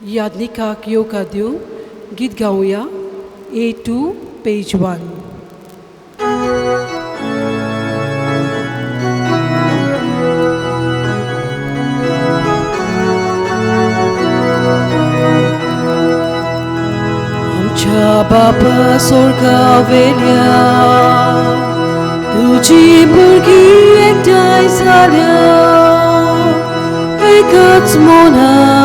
याज्ञिकाक येवकार दिवं गीत गावया A2 page 1. आमच्या बापा स्वर्गावेल्या तुझी भुरगीं एकठांय जाल्या एकच मोनान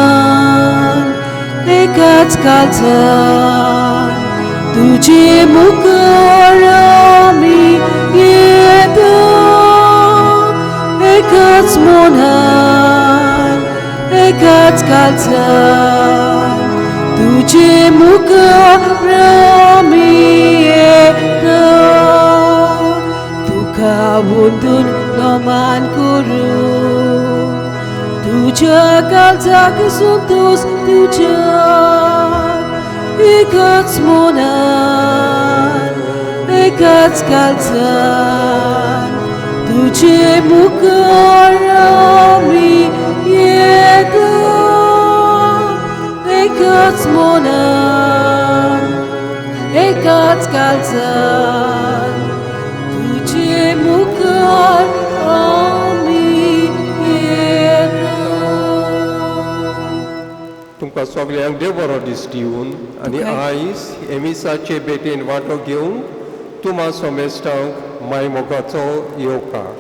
एकच काळजान तुझे मुखार आमी येता एकच मोनान एकच काळजान तुझे मुखार आमी येता तुका वंदन नमन करून तुझ्या काळजाक संतोष तुझ्याक एकच मोनान एकच काळजान तुझे मुखार आमी येता एकच मोनान एकच काळजान तुझे मुखार आमी येता. तुमकां सगल्यांक देव बरो दीस दिवन आनी आयज एमिसाचे भेटेन वांटो घेवन तुम्हा सोमेस्तांक मायमोगाचो येवकार.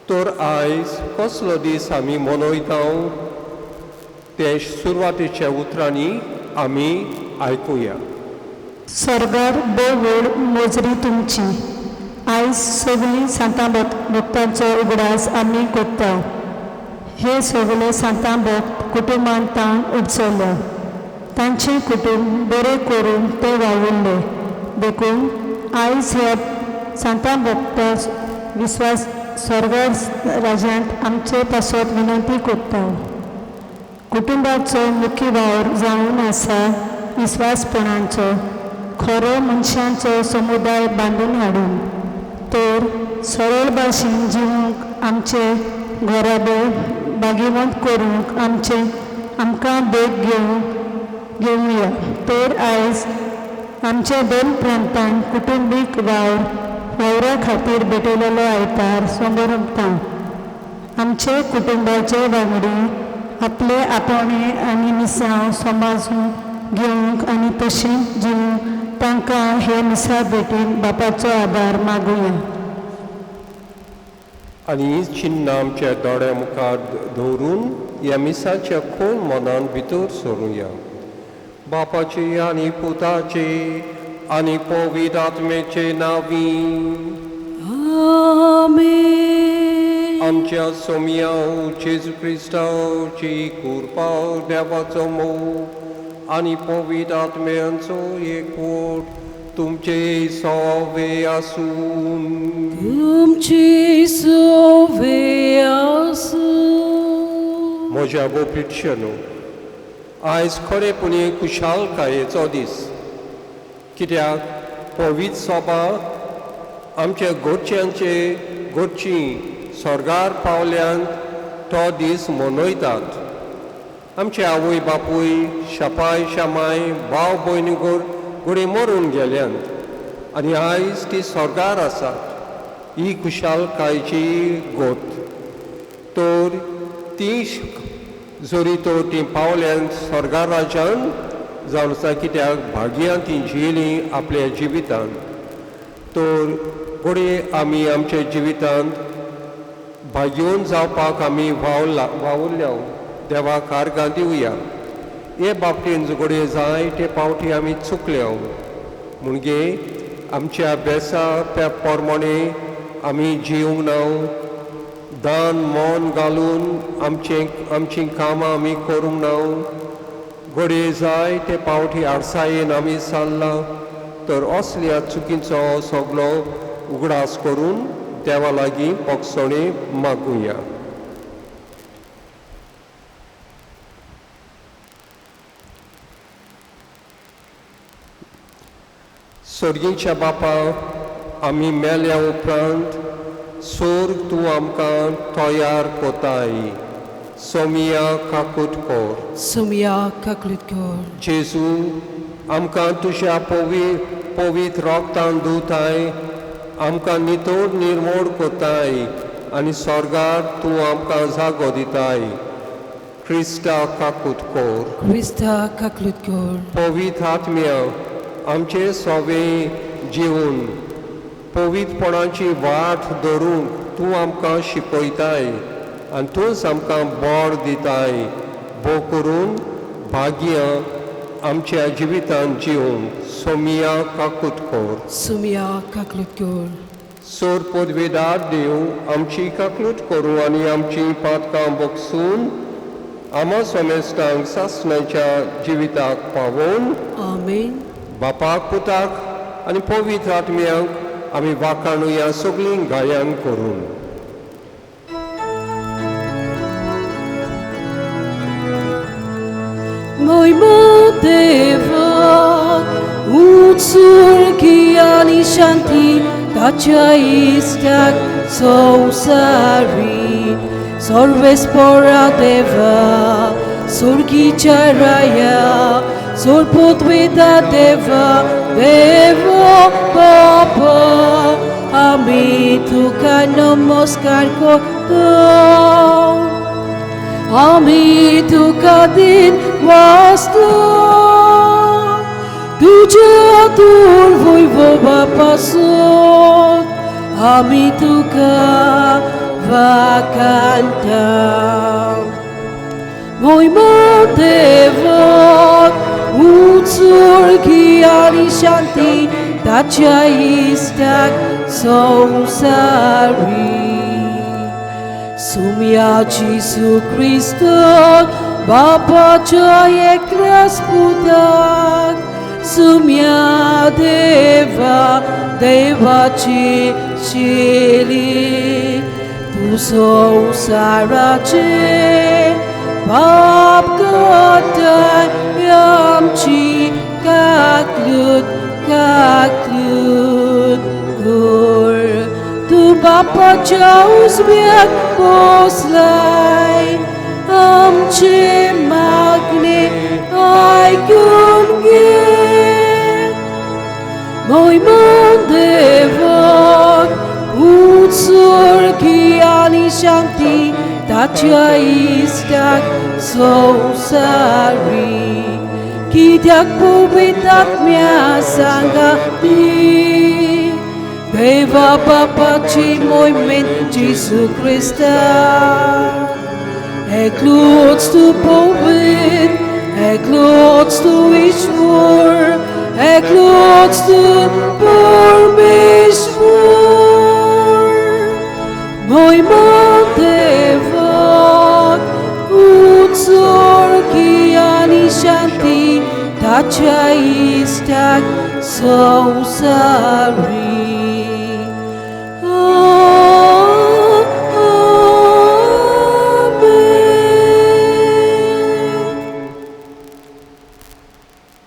तर आयज कसलो दीस आमी मनयता ते सुरवातेच्या उतरांनी आमी आयकुया. स्वर्गार देवूळ मोजरी तुमची. आयज सगळीं सांतां भक्तांचो उगडास आमी कोत्ता. हे सगळे सांतां भक्त कुटुंबान ताण उडचयले. तांचे कुटुंब बरे करून ते वावुरले देखून आयज ह्या सांतां भक्ता विस्वास स्वर्गार राज्यांत आमचे पासत विनंती कोत्ता. कुटुंबाचो मुख्य वावर जावन आसा विस्वासपणांचो खरो मनशांचो समुदाय बांदून हाडून तर सरळ भाशेन जिवंक आमचे घराबे बागीवंत करूंक आमकां देख घेवया. तर आयज आमच्या दोन प्रांतांत कुटुंबीक वावरा खातीर भेटयलेलो आयतार समारंभता. आमचे कुटुंबाचे वांगडी आपले आपणे आनी मिसांव समाजून घेवंक आनी तशेंच जिवंक तांकां हे मिसा भेटीन बापाचो आदार मागुया. आनी चिन्न आमच्या दोळ्या मुखार दवरून ह्या मिसाच्या खोल मनान भितर सरुया. बापाचे आनी पुताचे आनी पवित्र आत्मेचे नांवी आमेन. आमच्या सोमयाव जेजू क्रिस्ताची कृपा देवाचो मोग आनी पवित्र आत्म्यांचो एकवट तुमचे सवे आसून तुमची सवे आसून. म्हज्या बोपिटशनो आयज खरेपणी खुशालकायेचो दीस. कित्याक पवित्र सभा आमच्या घरचीं स्वर्गार पावल्यांत तो दीस मनयतात. आमचे आवय बापूय शापाय शामाय भाव भयणी घोडे मरून गेल्यांत आनी आयज ती स्वर्गार आसात. ही खुशालकायेची गोत. तर ती जरी तर ती पावल्यांत स्वर्गार राज्यान जावन आसा कित्याक भाग्यां ती जियेलीं आपल्या जिवितांत. तर घोडे आमी आमच्या जिवितांत भाग्यवन जावपाक आमी वावुरल्या देवाक कारगां दिवया. हे बाबतीन घोडे जाय ते पावटी आमी चुकल्या म्हणजे आमच्या अभ्यासा प्रमाणे आमी जिवंक ना. दान मन घालून आमची कामां आमी करूंक ना. घोडे जाय ते पावटी आडसायेन आमी चल्ला. तर असल्या चुकीचो सगळो उगडास करून देवा लागीं पक्षणे मागुया. सर्गीच्या बापा आमी मेल्या उपरांत स्वर्ग तूं आमकां तयार कोताय. सोमिया काकुटकोर Sumia Kaklutkor. जेजू आमकां तुज्या पवित्र रोगतान धुताय आमकां नितोड निर्मोड कोताय आनी स्वर्गार तूं आमकां जागो दिताय क्रिस्ता काकुटकोर Krista Kaklutkor. पवित्र आत्म्या आमचे सोवे जिवन पवित्रपणाची वाट धरूंक तूं आमकां शिकयताय आनी तूंच आमकां बोड दिताय भोव करून भाग्य आमच्या जिवितांत जिवंक सोमिया काकुटकोर Sumia Kaklutkor. सोर पदवेदार देव आमची काकलूट करूं आनी आमची पातकां बोगसून आमा सोमेस्तांक सासणाच्या जिविताक पावोवन Amen. बापाक पुताक आनी पवित्र आत्म्यांक आमी वाखाणुया सगळीं गायन करून Mój motywa, utsurki ani shanti, tacia istak sousari, sorves pora deva, surki charaya, surputvita deva, devo papa, ami tu kanomoskar koto. Ami tuka din wasta, tuja tur vojvoda pasot, ami tuka vakanta. Mój motywa, utsurki ani shanti, tacia istak sousari. Sumia Jesu Christo, Bapa Joye Krasputak, Sumia Deva, Deva Chili, Tu so Sarache, Bab Gata, Yamchi, Kaklut, Gur. Tu Bapa Jaus biak poslai, amche magne ai gungye. Mój mondevok, utsurki ani shanti, tacia istak sousari. Kidak pubitat mia sangati. Deva Papa ci mój men Jesu Chrysta. Ekluts tu pobyt, ekluts tu Ishvor, ekluts tu Pormishvor. Mój motyvok, utsorki ani shanti, tacia istak sousari.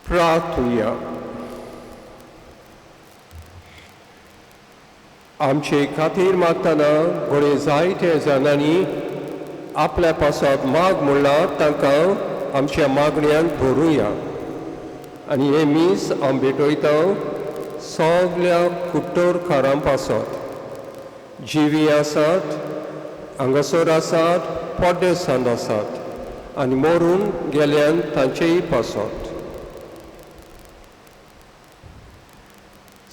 प्रार्थुया आमचे खातीर मागतना घोडे जायते जाणांनी आपल्या पासत माग म्हणला तांकां आमच्या मागण्यांत भरूया आनी हे मीस हांव भेटयता सगल्या कुट्टोरकारां पासत जिवी आसात हांगासर आसात पड्डेसांत आसात आनी मरून गेल्यान तांचेय पासत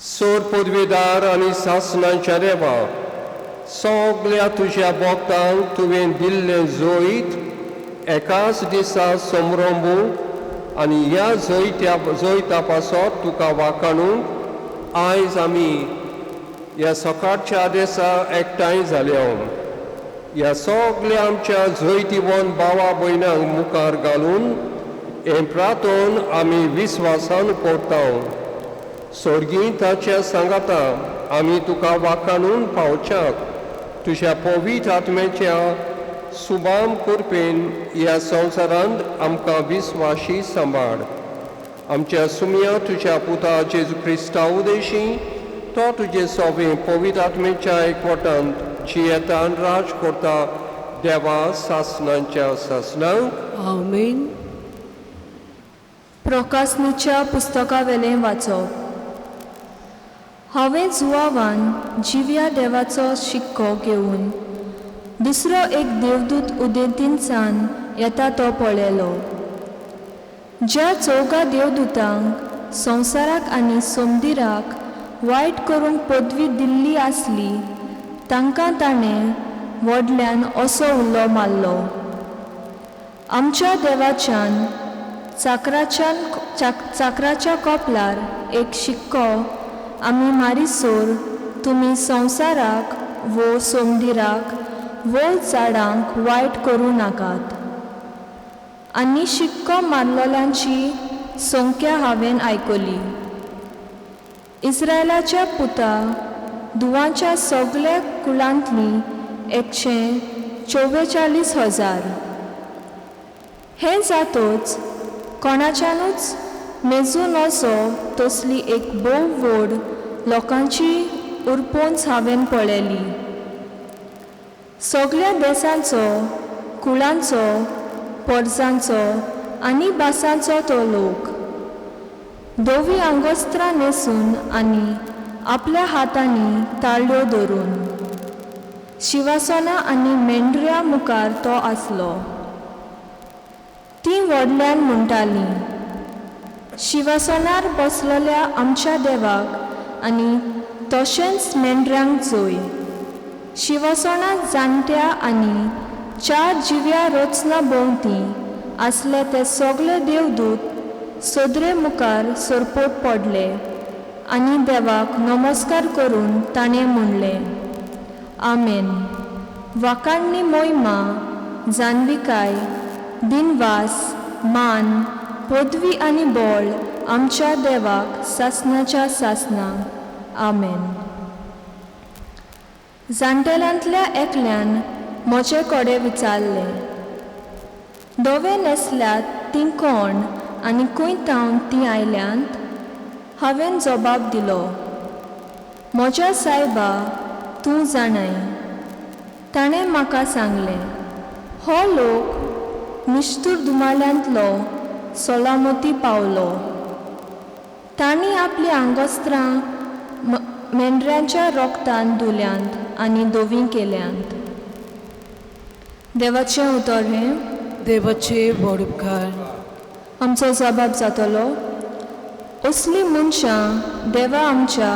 सोर पदवेदार आनी सासणांच्या देवा सगल्या तुज्या भक्तांक तुवें दिल्लें जोईत एकाच दिसा समरंबूंक आनी ह्या जोयता पासत तुका वाखाणूंक आयज आमी ह्या सकाळच्या दिसा एकठांय जाल्या ह्या सगल्या आमच्या जैतिवन भावा भयणांक मुखार घालून हें प्रार्थन आमी विस्वासान करता स्वर्गीय ताच्या सांगाता आमी तुका वाखाणून पावच्याक तुज्या पवित्र आत्म्याच्या सुबाम कृपेन ह्या संवसारांत आमकां विस्वाशी सांबाळ आमच्या सुमया तुज्या पुता जेजू क्रिस्ता उदेशी तो तुजे सोबे पवित्र आत्म्याच्या एकवटांत जियेता आनी राज करता देवा सासणांच्या सासणांक आमेन. प्रकाशनीच्या पुस्तका वेलें वाचप. हांवें जुवावान जिव्या देवाचो शिक्को घेवन दुसरो एक देवदूत उदेंतींचान येता तो पळयलो. ज्या चौगा देवदूतांक संवसाराक आनी सोमदिराक वायट करूंक पदवी दिल्ली आसली तांकां ताणें व्हडल्यान असो उलो मारलो. आमच्या देवाच्यान चाकराच्या कोपलार एक शिक्को आमी मारिसोर तुमी संवसाराक वो सोमदिराक वो झाडांक वायट करूं नाकात. आनी शिक्को मारलोल्यांची संख्या हांवें आयकली. इस्रायलाच्या पुता दुवांच्या सगळ्या कुळांतलीं 144,000. हें जातोच कोणाच्यानूच मेजून वचो तसली एक भोव व्हड लोकांची उरपोंच हांवें पळयली. सगळ्या देशांचो, कुळांचो, परजांचो आनी भासांचो तो लोक धवी आंगोस्त्रां न्हेसून आनी आपल्या हातांनी ताळयो धरून शिवासनां आनी मेंढऱ्या मुखार तो आसलो. तीं व्हडल्यान म्हणटालीं, शिवासनार बसलेल्या आमच्या देवाक आनी तशेंच मेंढऱ्यांक जोय. शिवासनां जाणट्या आनी 4 जिव्या रचना भोंवतीं आसले ते सगळे देवदूत सदरे मुखार सरपोट पडले आनी देवाक नमस्कार करून ताणें म्हणलें, आमेन. वाखाणणी मोहिमा, जानविकाय, दिनवास, मान, पदवी आनी बोळ आमच्या देवाक सासणाच्या सासणांक. आमेन. जाण्टेल्यांतल्या एकल्यान म्हजे कडेन विचारलें, धवे न्हेसल्यात तीं कोण आनी खंयतावन तीं आयल्यांत? हांवें जबाब दिलो, म्हज्या सायबा तूं जाणाय. ताणें म्हाका सांगलें, हो लोक निश्तूर दुमाल्यांतलो सोलामती पावलो. तांणी आपली आंगोस्त्रां मेंढऱ्यांच्या रोगतान धुल्यांत आनी धवी केल्यांत. देवाचें उतर हें. देवाचे व्हड उपकार. आमचो जबाब जातलो, असलीं मनशां देवा आमच्या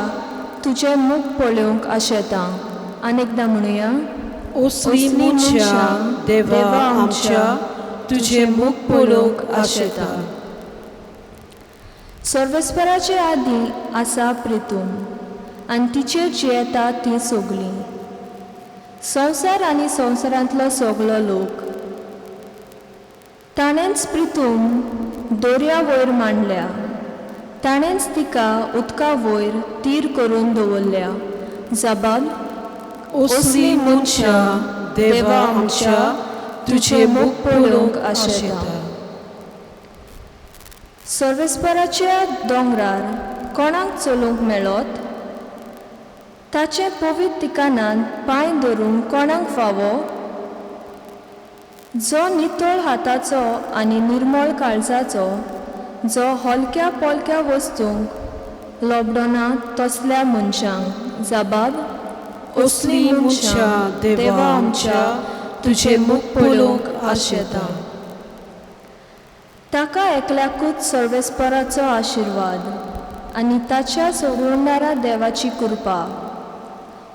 तुजें मुख पळोवंक आशेता. आनेकदा म्हणुया, असली मनशां देवा आमच्या तुझे मुख पळोवंक आशेता. सर्वेस्पराचे आदी आसा प्रितूम आनी तिचेर जियेता तीं सगळीं. संवसार आनी संवसारांतलो सगळो लोक. ताणेंच प्रितूम दोर्या वयर मांडल्या. ताणेंच तिका उदका वयर तीर करून दवरल्या. जबाब, असली मनशां देवा आमच्या तुझे मुख पळोवंक आशेता. सर्वेस्पराच्या दोंगरार कोणाक चलूंक मेळत? ताचे पवित्र ठिकाणांत पांय धरून कोणाक फावो? जो नितळ हाताचो आनी निर्मळ काळजाचो, जो हलक्या पोलक्या वस्तूंक लोबडना तसल्या मनशांक. जबाब, असली मनशां देवा आमच्या तुझे मुख पळोवंक आशेता. ताका एकल्याकूच सर्वेस्पराचो आशिर्वाद आनी ताच्या सोडवणाऱ्या देवाची कृपा.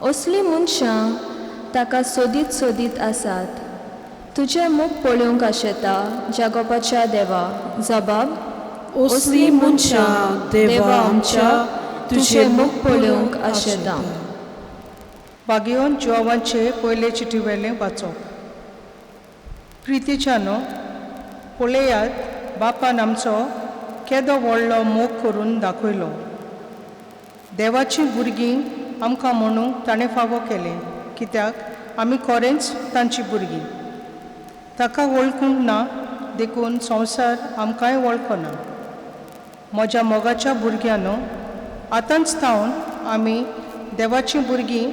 असली मनशां ताका सोदीत सोदीत आसात. तुजें मुख पळोवंक आशेता जागोपाच्या देवा. जबाब, असली मनशां देवा आमच्या तुझे मुख पळोवंक आशेता. बागयोन जुवावांचे पयले चिटी वेलें वाचप. प्रितीच्यानो, पळयात बापान आमचो केदो व्हडलो मोग करून दाखयलो. देवाचीं भुरगीं आमकां म्हणूंक ताणें फावो केलें, कित्याक आमी खरेंच तांचीं भुरगीं. ताका वळखूंक ना देखून संवसार आमकांय वळखना. म्हज्या मोगाच्या भुरग्यानो, आतांच थावन आमी देवाचीं भुरगीं,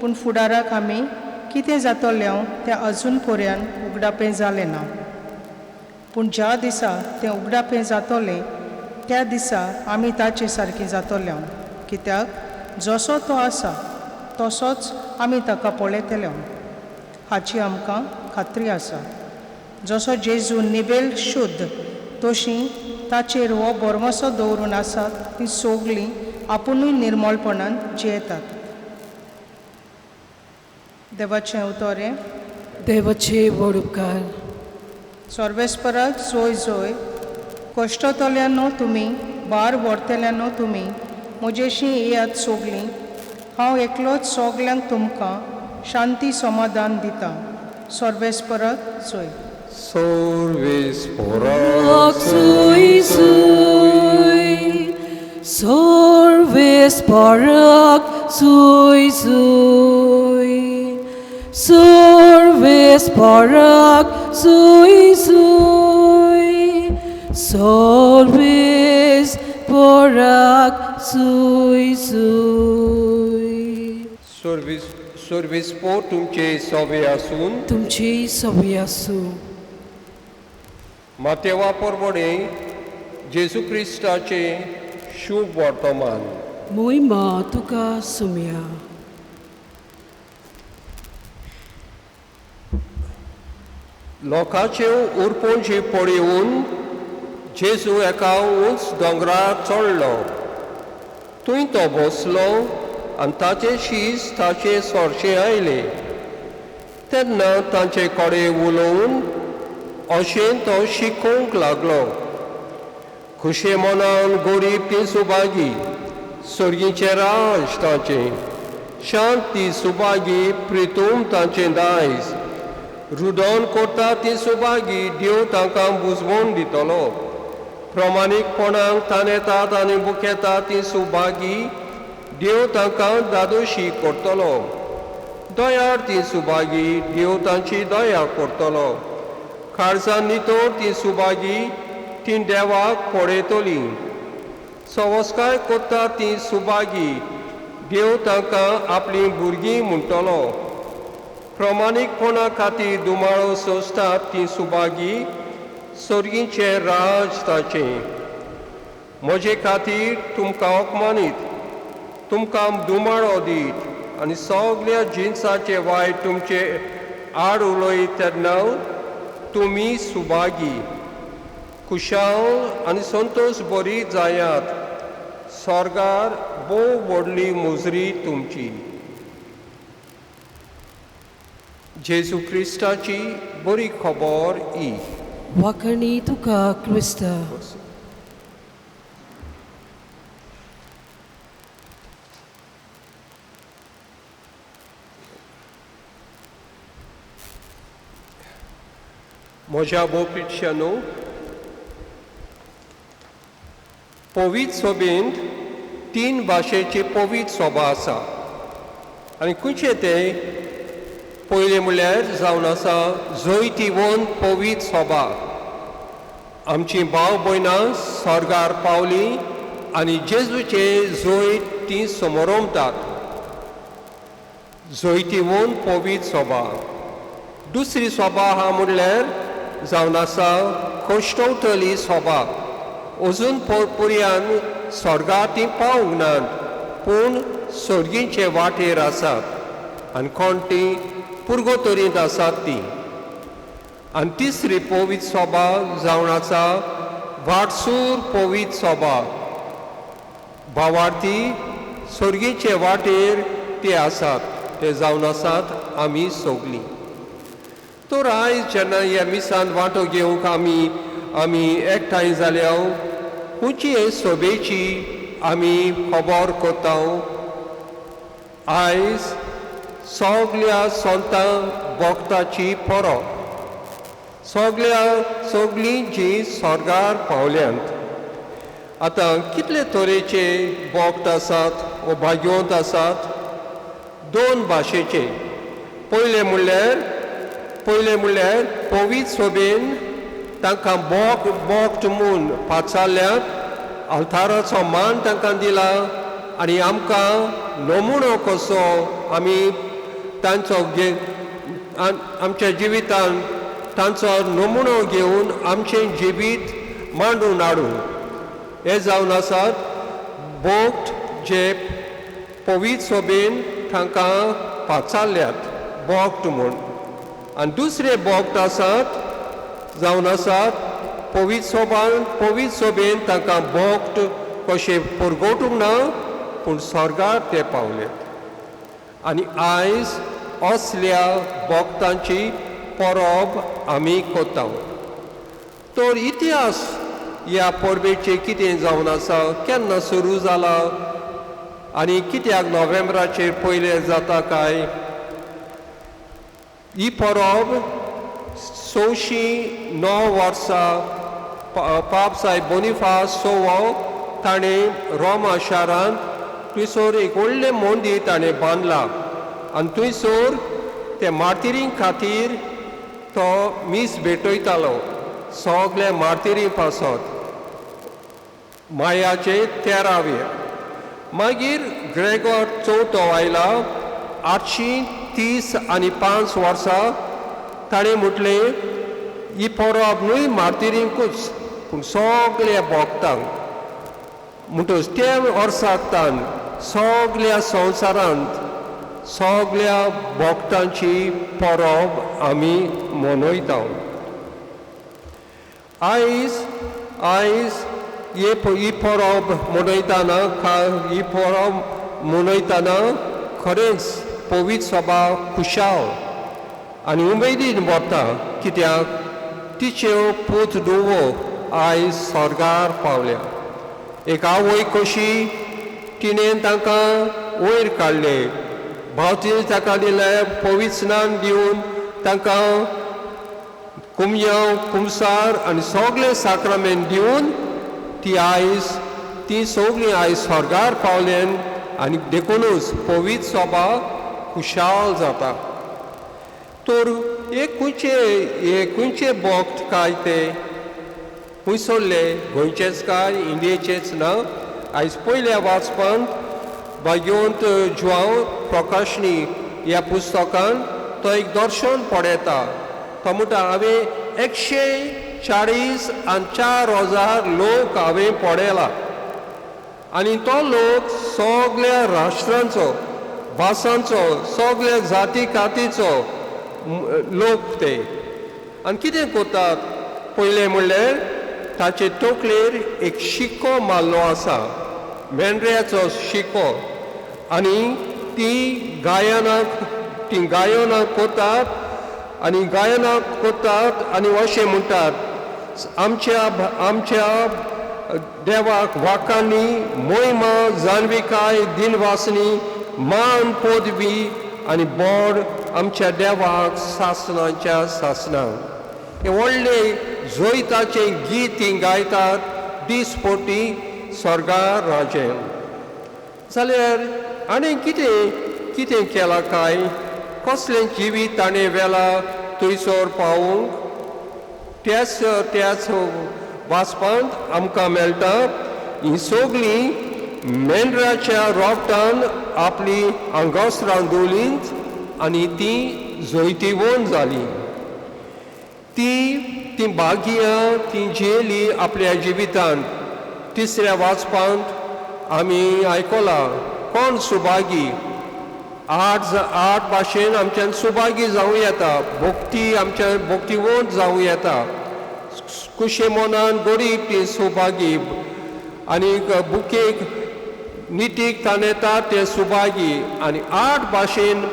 पूण फुडाराक आमी कितें जातलें तें अजून पर्यान उगडापें जालें ना पूण ज्या दिसा तें उगडापें जातलें त्या दिसा आमी ताचे सारकीं जातलें कित्याक जसो तो आसा तसोच आमी ताका पळयतले हाची आमकां खात्री आसा जसो जेजू निबेल शुद्ध तशी ताचेर हो बोरमोसो दवरून आसात ती सोगलीं आपुणूय निर्मळपणान जियेतात देवाचें उतोरें देवाचे व्हड उपकार सर्वेस्पराक जोय जोय कश्टतल्यानो तुमी भार व्हरतल्यानो तुमी म्हजेशी येयात सोगलीं हांव एकलोच सोगल्यांक तुमकां शांती समाधान दिता सर्वेस्पराक जोय Sorvis Rock porak sui sui Sorvis parak sui sui Sorvis parak sui sui Sorvis parak sui sui Sorvis po तुमचे सवे आसून तुमची सवय आसूं मातेवा परबडे जेजू क्रिस्ताचे शुभ वर्तमान मोहिमा तुका सुम्या लोकांचे उरपोंची पळयोवन जेजू एका उंच दोंगरार चडलो थंय तो बसलो आनी ताचे शीस ताचे सोरचे आयले तेन्ना तांचे कडेन उलोवन अशें तो शिकोवंक लागलो खुशे मनान गोरीब ती सुभागी सर्गीचें राज ताचें शांत ती सुभागी प्रितूम तांचें दायज रुदोन करता ती सुभागी देव तांकां बुजवून दितलो प्रमाणीकपणाक तान येतात आनी बुकेता ती सुभागी देव तांकां दादोशी करतलो दयाळ ती सुभागी देव तांची दया करतलो काळजान नितोर ती सुभागी ती देवाक पळयतली संस्कार करता ती सुभागी देव तांकां आपली भुरगीं म्हणटलो प्रमाणीकपणा खातीर दुमाळो सोंसतात ती सुभागी सर्गीचें राज ताचें म्हजे खातीर तुमकां अपमानीत तुमकां दुमाळो दीत आनी सगळ्या जिन्साचे वायट तुमचे आड उलयत तेन्ना तुमी सुभागी खुशाल आनी संतोश बरी जायात स्वर्गार भोव व्हडली मुजरी तुमची जेजू क्रिस्ताची बरी खबर ही वाकणी तुका क्रिस्ता म्हज्या बोपिच्यानो पवित सोबेंत 3 भाशेची पवित सोबा आसा आनी खंयचे ते पयले म्हणल्यार जावन आसा जैतिवंत पवित सोबा आमची भाव भयणां स्वर्गार पावलीं आनी जेजूचे जैत ती समोरवतात जैतिवंत पवित सोबा दुसरी सोबा हा म्हणल्यार जावन आसा कश्टवतली सोबा अजून पर्यान स्वर्गार ती पावूंक नात पूण सर्गीचे वाटेर आसात आनी कोण ती पुर्गोतरींत आसात ती आनी तिसरी पवित सोबा जावन आसा वाटसूर पवित सोबा भावार्थी सर्गीचे वाटेर ते आसात ते जावन आसात आमी सगलीं तर आयज जेन्ना ह्या मिसान वांटो घेवंक आमी एकठांय जाल्या खंयचे सोबेची आमी खबर करता आयज सगळ्या संतां भक्ताची परब सगळीं जीं स्वर्गार पावल्यांत आतां कितले तरेचे भक्त आसात वो भाग्यवंत आसात 2 भाशेचे पयले म्हणल्यार पवित सोबेन तांकां भक्त म्हूण पाचारल्यात अवताराचो मान तांकां दिला आनी आमकां नमुनो कसो आमी तांचो आमच्या जिवितान तांचो नमुनो घेवन आमचें जिवीत मांडून हाडूं. हे जावन आसात बोक्त जे पवित्र सोबेन तांकां पाचारल्यात बोक्त म्हूण. आनी दुसरे बोक्त आसात जावन आसात पवित्र सोबेन तांकां बोक्त कशें परगोवूंक ना पूण स्वर्गार ते पावल्यात. आनी आयज असल्या बोक्तांची परब आमी कोत्ता. तर इतिहास ह्या परबेचें कितें जावन आसा, केन्ना सुरू जाला आनी कित्याक नोव्हेंबराचेर पयले जाता काय. ही परब 609 वर्सां पाप साहेब बोनिफास सवो ताणें रोमा शारांत थंयसर एक व्हडलें मंदीर ताणें बांदलां. आनी थंयसर ते मार्तिरीं खातीर तो मीस भेटयतालो सगळे मार्तिरीं पासत मायाचे 13वें. मागीर ग्रेगोर चवथो आयला 835 वर्सां. ताणें म्हटलें ही परब न्हय मार्तिरींकूच पूण सगळ्या भोगतांक. म्हणटच त्या वर्सांतान सगळ्या संवसारांत सगळ्या भोगतांची परब आमी मनयता. आयज ही परब मनयतना खरेंच पवित्र सभा खुशाल आनी उमेदीन वता, कित्याक तिच्यो पूत धुवो आयज स्वर्गार पावल्या. एक आवय कशी तिणें तांकां वयर काडले, भावतीन ताका दिलें पवित्र स्नान दिवन तांकां कुमयां कुमसार आनी सगळे साक्रामेंट दिवन ती सगळीं आयज स्वर्गार पावल्यान आनी देखूनच पवित्र सभा खुशाल जाता. तर खंयचे भक्त काय ते खुंयसरले गोंयचेच काय इंडियेचेच ना. आयज पयल्या वाचपांत भाग्यवंत जुआंव प्रकाशनी ह्या पुस्तकान तो एक दर्शन पळयता. तो म्हणटा हांवें 140,000 लोक हांवें पळयला आनी तो लोक सगळ्या राष्ट्रांचो भासांचो सगळ्या जाती कातीचो लोक ते. आनी कितें करतात पयलें म्हणल्यार ताचे तकलेर एक शिक्को मारलो आसा, मेंढऱ्याचो शिक्को. आनी ती गायनां कोतात आनी अशें म्हणटात आमच्या देवाक वाकांनी मोहिमा जानविकाय दिनवासनी मान पदवी आनी बोड आमच्या देवाक सासणांच्या सासणां. हे व्हडले जोयताचें गीत ती गायतात दिसपोटी स्वर्गार राजें. जाल्यार आनी कितें केलां काय, कसलें जिवीत ताणें वेला थंयसर पावूंक. त्याच वाचपांत आमकां मेळटा ही सगळीं मेंढराच्या रोगटान आपली आंगासरां दवलींत आनी ती जोयतीवोन जाली. ती भागियां ती जियेली आपल्या जिवितांत. तिसऱ्या वाचपांत आमी आयकलां कोण सुभागी. 8 भाशेन आमच्यान सुभागी जावं येता, भोक्ती आमच्या भोक्तीवंत जावं येता. कुशे मनान गरीब ती सुभागी आनी बुकेक नितीक ताणेता ते सुभागी. आनी 8 भाशेन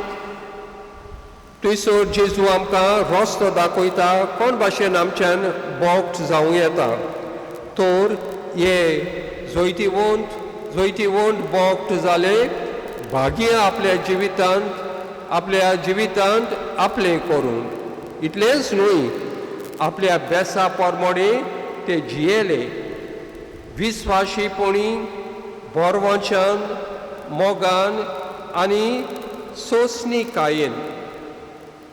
थंयसर जेजू आमकां रस्तो दाखयता कोण भाशेन आमच्यान भोक्त जावं येता. तर हे जोयतीवंत भोक्त जाले भाग्य आपल्या जिवितांत आपलें करून. इतलेंच न्हय, आपल्या बेसा प्रमाणे ते जियेले विस्वाशीपणी बोरवंचान मोगान आनी सोंसणीकायेन.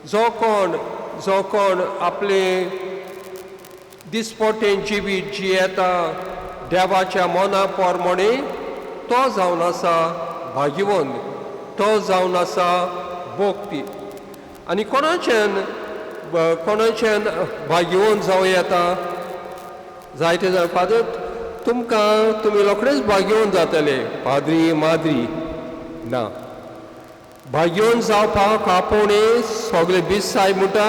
जो कोण आपले दिसपटें जिवीत जियेता देवाच्या मना प्रमाणे तो जावन आसा भाग्यवंत, तो जावन आसा भोक्ती. आनी कोणाच्यान भाग्यवन जावं येता जायते जाण फादर तुमी रोखडेच भाग्यवन जातले पाद्री माद्री ना भाग्यवन जावपाक आपोवणे सगळे बिसाय म्हणटा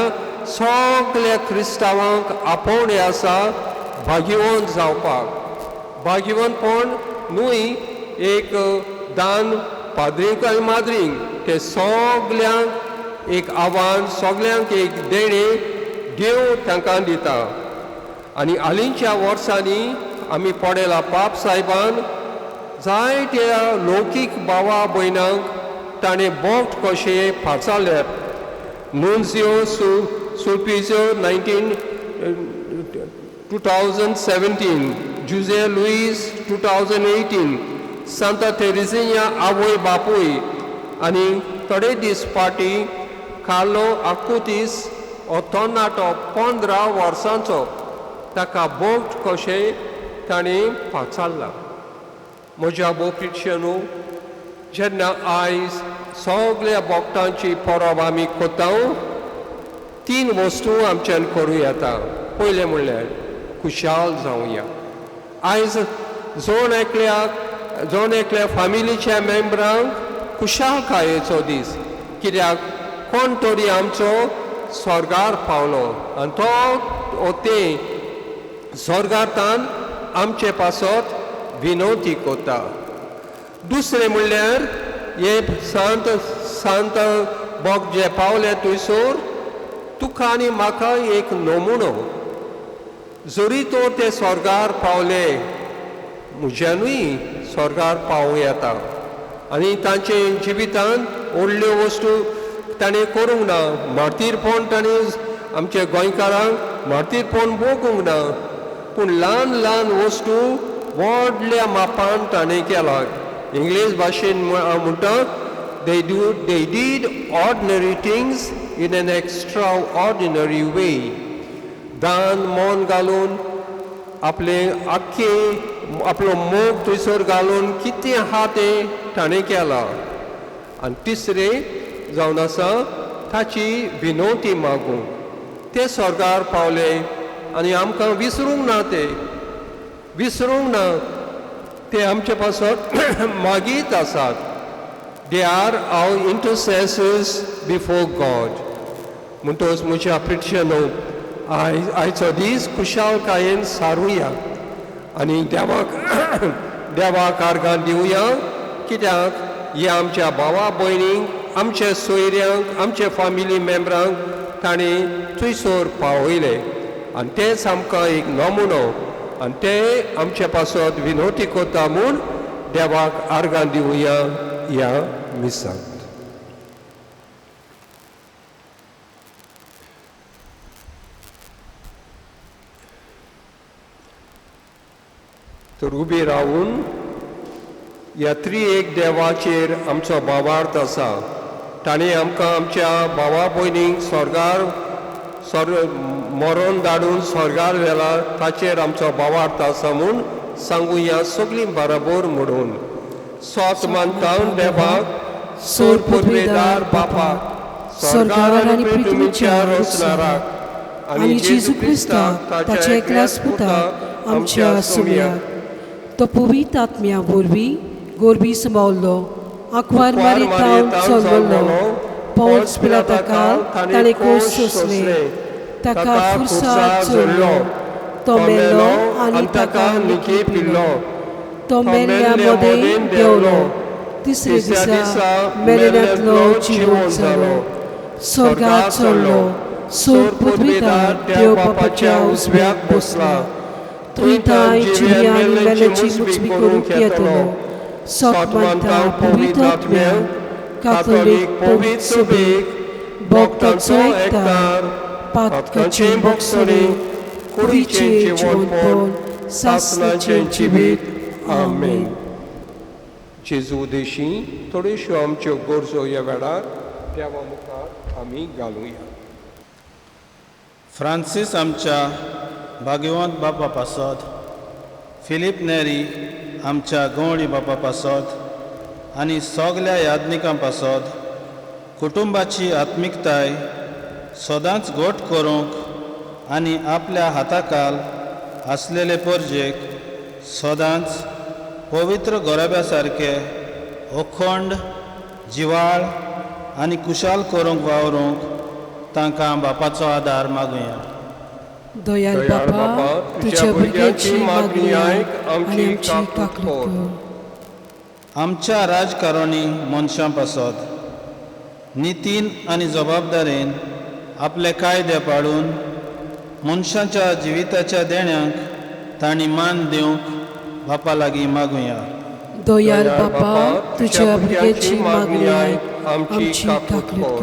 सगळ्या क्रिस्तांवांक आपोवणे आसा भाग्यवन जावपाक भाग्यवनपण न्हूय एक दान पाद्रींक आनी माद्रींक ते सगल्यांक एक आव्हान सगल्यांक एक देणे देव तांकां दिता आनी हालींच्या वर्सांनी आमी पडेला पाप साहेबान जायत्या लौकीक भावा भयणांक ताणें बोट कशें फाचारल्यात नून्सियो सुल्पिसियो 2017 जुजे लुईस 2018 सांता तेरेजिया आवय बापूय आनी थोडे दीस फाटी कार्लो आकुतीस हो तरणाटो 15 वर्सांचो ताका बोट कशें ताणें फाचारला म्हज्या बोपीचेनू जेन्ना आयज सगळ्या भक्तांची परब आमी कोत्ता 3 वस्तू आमच्यान करूं येता पयलें म्हणल्यार खुशाल जावया आयज जोण एकल्या फामिलीच्या मेंबरांक खुशालकायेचो दीस कित्याक कोण तरी आमचो स्वर्गार पावलो आनी तो ते स्वर्गांतान आमचे पासत विनोदी कोता दुसरें म्हणल्यार हे सांत भक्त जे पावले थंयसर तुका आनी म्हाका एक नमुनो जरी तो ते स्वर्गार पावले म्हज्यानूय स्वर्गार पावूं येता आनी तांचे जिवितांत व्हडल्यो वस्तू ताणें करूंक ना मार्तीरपण ताणें आमच्या गोंयकारांक मार्तीरपण भोगूंक ना पूण ल्हान ल्हान वस्तू व्हडल्या मापान ताणें केला इंग्लीश भाशेन म्हणटा they did ordinary things in an extraordinary way दान मोन घालून आपलो मोग थंयसर घालून कितें आहा तें ताणें केलां आनी तिसरें जावन आसा ताची विनोदी मागूंक ते स्वर्गार पावले आनी आमकां विसरूंक ना ते आमचे पासत मागीत आसात they are our intercessors before God म्हणटच म्हज्या प्रिटशनो आयचो दीस खुशालकायेन सारुया आनी देवाक आर्गां दिवया कित्याक हे आमच्या भावा भयणींक आमच्या सोयऱ्यांक आमच्या फामिली मेंबरांक ताणें थंयसर पावयले आनी तेच आमकां एक नमुनो आनी ते आमचे पासत विनोदी कोता म्हूण देवाक आर्गां दिवया ह्या मिसांत तर उबे रावून ह्या एक देवाचेर आमचो भावार्थ आसा ताणें आमकां आमच्या भावा भयणींक स्वर्गार मरण धाडून स्वर्गार व्हेला ताचेर आमचो भावार्थ आसा म्हूण सांगुया सगळीं बराबर म्हणून सोत मानतां देवाक सोर पदवेदार बापाक स्वर्गार आनी पृथ्वीच्या रचणाराक आनी जेजू क्रिस्ताक ताच्या एकल्याच पुताक आमच्या सुमयाक तो पवित्र आत्म्या वरवीं गोरबी संभाळलो आंकवार मारितावन चलवलो पौल्स पिलाताका ताणें कोस सोंसले ताका फुरसाद जोडलो तो मेलो आनी ताका निके पिल्लो तो मेल्ल्या मदें देंवलो तिसरे दिसा मेलेल्यांतलो जिवंत जालो स्वर्गांत चडलो सोर पदवीदार देव बापाच्या उजव्याक बसला थंय तांय जिवी आनी मेल्यांची मुजबी करूंक येतलो सोत मानता पवित्र आत्म्याक कातोलीक पवित्र सभेक भक्तांचो एकठार पातकांचें भोगसणें कुडीचें जिवंतपण सासणाचें जिवीत आमेन जेजू देशी थोड्योश्यो आमच्यो गरजो ह्या वेळार देवा मुखार आमी घालुया फ्रांसीस आमच्या भाग्यवंत बापा पासत फिलीप नेरी आमच्या गवळी बापा पासत आनी सगल्या यादनिकां पासत कुटुंबाची आत्मिकताय सदांच घट करूंक आनी आपल्या हाताखाल आसलेले परजेक सदांच पवित्र गोरब्या सारके अखंड जिवाळ आनी कुशाल करूंक वावरूंक तांकां बापाचो आदार मागुया. दयाल बापा तुझ्या भुरग्यांची मागणी आयक आनी आमची काकूट कर. आमच्या राजकारणी मनशां पासत नितीन आनी जबाबदारेन आपले कायदे पाळून मनशांच्या जिविताच्या देण्यांक तांणी मान दिवंक बापा लागीं मागुया. दयाल बापा तुझ्या भुरग्यांची मागणी आयक आमची काकूट कर.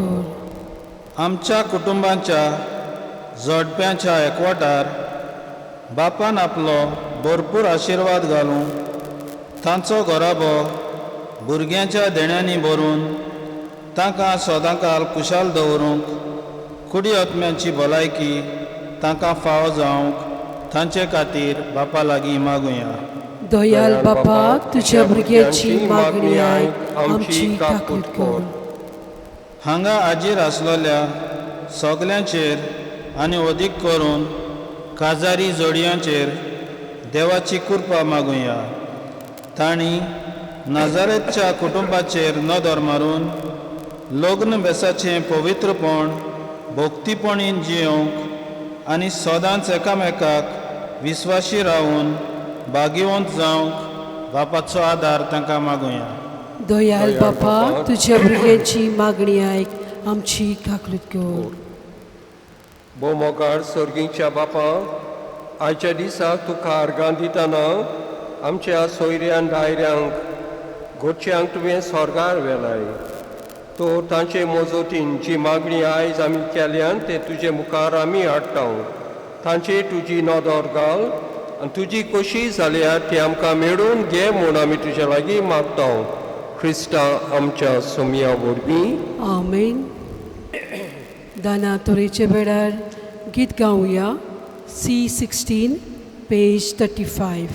आमच्या कुटुंबाच्या जोडप्यांच्या एकवटार बापान आपलो भरपूर आशिर्वाद घालूं तांचो घोराबो भुरग्यांच्या देण्यांनी भरून तांकां सदांकाल कुशाल दवरूंक कुडी आत्म्यांची भलायकी तांकां फावो जावंक तांचे खातीर बापा लागीं मागुया. दयाल बापा तुझ्या भुरग्यांची मागणी आयक आमची काकूट कर. हांगा आजीर आसलेल्या सगल्यांचेर आनी अदीक करून काजारी जोडयांचेर देवाची कृपा मागुया. तांणी नाजारेतच्या कुटुंबाचेर नदर मारून लग्न बेसाचें पवित्रपण भोक्तीपणीन जियोंक आनी सदांच एकामेकाक विस्वाशी रावून भाग्यवंत जावंक बापाचो आदार तांकां मागुया. दयाल बापा तुझ्या भुरग्यांची मागणी आयक आमची काकूट कर. बो मोगाळ सर्गीच्या बापा आयच्या दिसाक तुका आर्गां दितना आमच्या सोयऱ्यान दायऱ्यांक घोटच्यांक तुवें स्वर्गार व्हेलाय. तो तांचे मोजोतीन जी मागणी आयज आमी केल्यान ते तुजे मुखार आमी हाडटा. तांचे तुजी नदर घाल आनी तुजी कशी जाल्यार ती आमकां मेळून घे म्हूण आमी तुजे लागीं मागता. ख्रिस्ता आमच्या सोमया वरवीं आमेन. दाना तोरेचे वेळार गीत गावया. C16 page 35.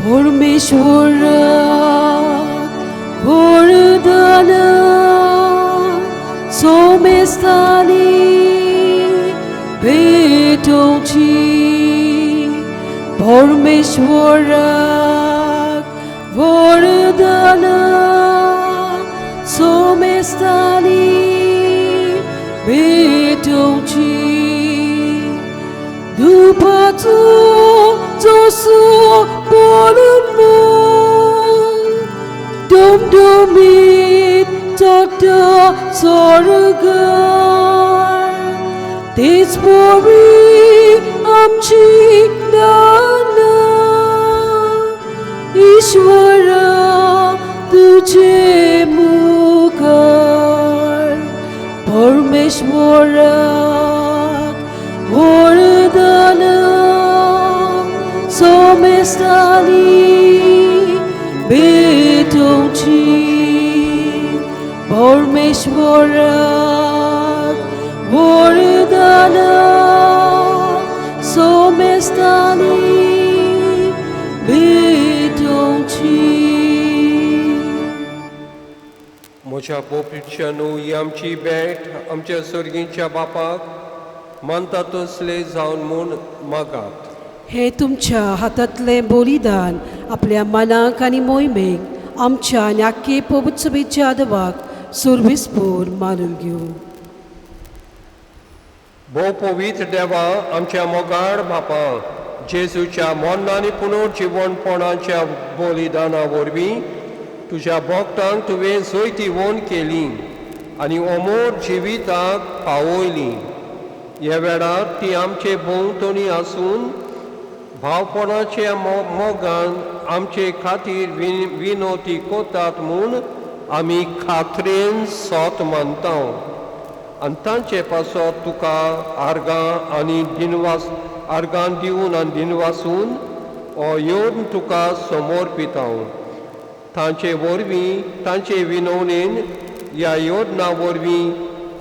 परमेश्वरा वरदान सोमेस्तानी भेटोची परमेश्वरा वरदान सोमेस्तानी भेटोची दुपाचो जोसो बोलमो domdomit takta sorgar तेच पोरी आमची दाना ईश्वरा तुझे मुखार परमेश्वरा वरदान सोमेस्तानी भेटोची परमेश्वरा वरदान सोमेस्तानी भेटोची. म्हज्या पोपिच्या न्हू ही आमची भेट आमच्या सर्गीच्या बापाक मानता तसले जावन म्हूण मागात. हे तुमच्या हातांतलें बलिदान आपल्या मनाक आनी मोहिमेक आमच्या आनी आख्खे पवित्रसभेच्या आदवाक सुरविसपूर मानून घेवं. भोव पवित्र देवा आमच्या मोगाळ बापा जेजूच्या मोन्ना आनी पुनर्जीवनपणाच्या बलिदाना वरवीं तुज्या भक्तांक तुवें जैती वोन केली आनी अमोर जिविताक पावयली. ह्या वेळार ती आमचे भोंवतणी आसून भावपणाच्या मोगान आमचे खातीर विनोती कोतात म्हूण आमी खात्रेन सोत मानता. आनी तांचे पासत तुका आर्गां आनी दिनवास आर्गां दिवन आनी दिनवासून हो येवन तुका समर्पिता. तांचे वरवीं तांचे विनवणेन ह्या योजना वरवीं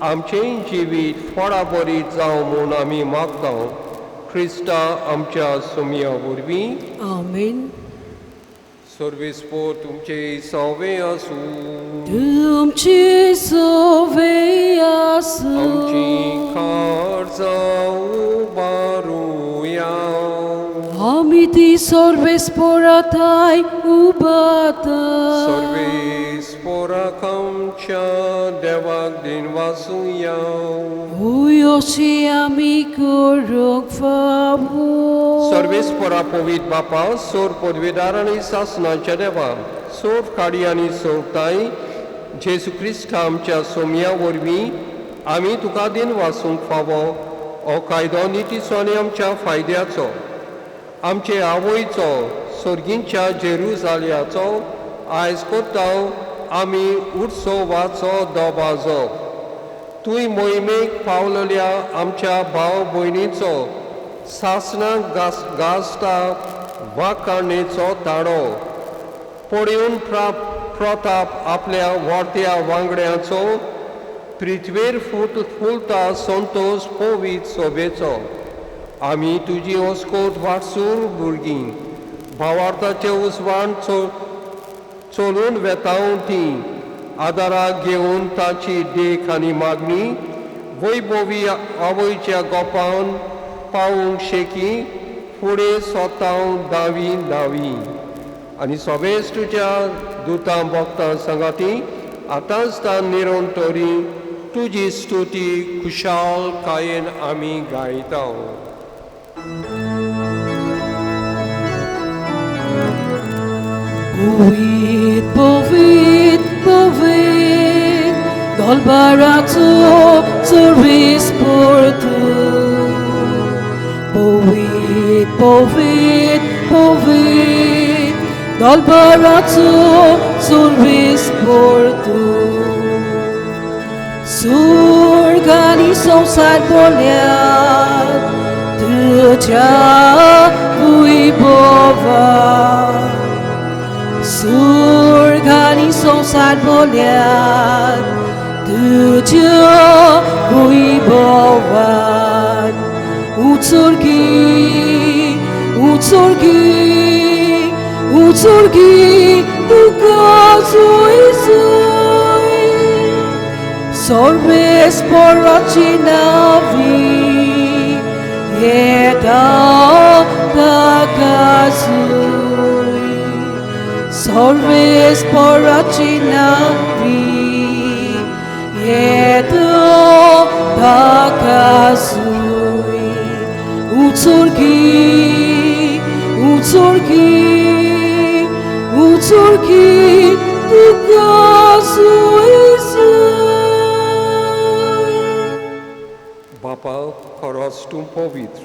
आमचें जिवीत फळां बरी जावं म्हूण आमी मागता. क्रिस्ता आमच्या सोमिया वरवीं आमेन. सर्वेस्पोर तुमचे सवे आसूं तुमची सवे आसूं आमची काळजां उबारुया आमी ती सर्वेस्पोराताय उबाता सर्वेस्पोराक आमच्या देवाक दिन वासुया उयोशी आमी करूंक फावो सर्वेस्पोरा पवित बापा सोर पदवीदार आनी सासणाच्या देवा सोर काडी आनी सोरताय जेजू क्रिस्त आमच्या सोमिया वरवीं आमी तुका दिन वासूंक फावो हो कायदो नितीचो आनी आमच्या फायद्याचो आमचे आवयचो सर्गींच्या जेरुजाल्याचो आयज कोताव आमी उत्सवाचो दोबाजो तुय मोहिमेक पावलेल्या आमच्या भाव भयणीचो सासणाक गाजता वाकाणेचो ताळो पडून प्रताप आपल्या वाडत्या वांगड्याचो पृथ्वेर फुलता संतोश पवित सोबेचो आमी तुजी ओस्कोट वाटसूर भुरगीं भावार्थाचे उजवाण चलून वेतावन ती आदाराक घेवन ताची देख आनी मागणी वैभवी आवयच्या गोपावन पावूंक शेकी फुडें सोताव दावी आनी सोबेच तुज्या दुतां भक्तां संगाती आतांच तान निरोन तोरी तुजी स्तुती खुशाल कायेन आमी गायता Bovit, bovit, bovit, dol barato, service porto. Bovit, bovit, bovit, dol barato, service porto. Surgani são sarbolhar, tuja vui bova. Surgani são sarbolhar, tuja vui bovan. Utsorgi, tu caso isoi. Sorbes porroci navi, eta da casui. Sorbes porroci navi, eta da casui. Utsorgi, tu caso isoi. बापा खरोच तूं पवित्र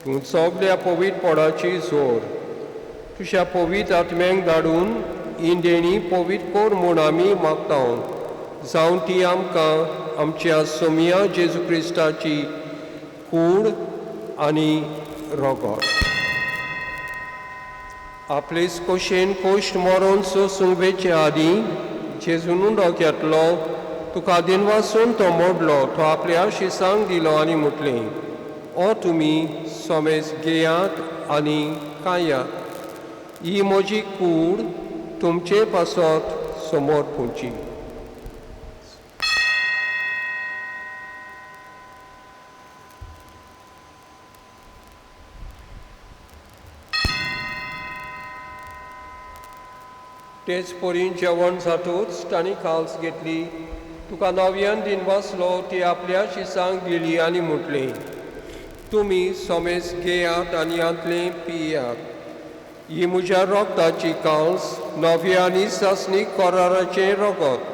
तूं सगळ्या पवित्रपणाची जोर तुज्या पवित्र आत्म्यांक धाडून इंडेणी पवित्र कोर म्हूण आमी मागता जावं ती आमकां आमच्या सोमिया जेजू क्रिस्ताची कूड आनी रोगोट आपले कोशेन कोश्ट मरोन सोसूंक वेचे आदीं जेजून डोक्यातलो तुका दिन वासून तो मोडलो तो आपल्या शिसांक दिलो आनी म्हटलें ओ तुमी सोमेस घेयात आनी खायात ही म्हजी कूड तुमचे पासत समोर पुंची तेच परीन जेवण जातूच तांणी खाल्स घेतली तुका नव्यान दिन वाचलो ती आपल्या शिसांक दिली आनी म्हटलें तुमी सोमेस घेयात आनी आतलें पियात ही म्हज्या रोगताची कांस नव्या आनी सासणीक कराराचें रोगत